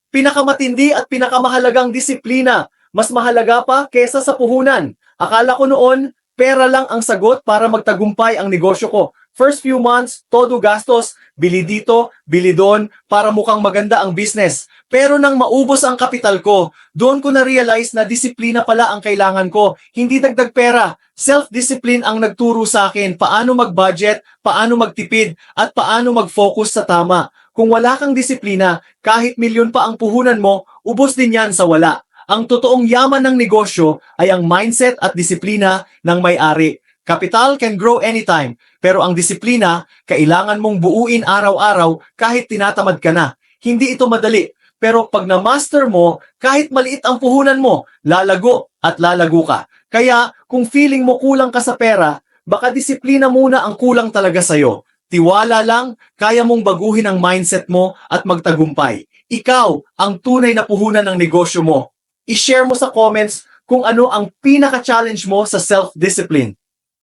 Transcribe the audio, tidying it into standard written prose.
Pinakamatindi at pinakamahalagang disiplina. Mas mahalaga pa kesa sa puhunan. Akala ko noon, pera lang ang sagot para magtagumpay ang negosyo ko. First few months, todo gastos, bili dito, bili doon, para mukhang maganda ang business. Pero nang maubos ang kapital ko, doon ko na-realize na disiplina pala ang kailangan ko, hindi dagdag pera. Self-discipline ang nagturo sa akin paano mag-budget, paano magtipid, at paano mag-focus sa tama. Kung wala kang disiplina, kahit milyon pa ang puhunan mo, ubos din yan sa wala. Ang totoong yaman ng negosyo ay ang mindset at disiplina ng may-ari. Capital can grow anytime, pero ang disiplina, kailangan mong buuin araw-araw kahit tinatamad ka na. Hindi ito madali, pero pag na-master mo, kahit maliit ang puhunan mo, lalago at lalago ka. Kaya kung feeling mo kulang ka sa pera, baka disiplina muna ang kulang talaga sa'yo. Tiwala lang, kaya mong baguhin ang mindset mo at magtagumpay. Ikaw ang tunay na puhunan ng negosyo mo. I-share mo sa comments kung ano ang pinaka-challenge mo sa self-discipline.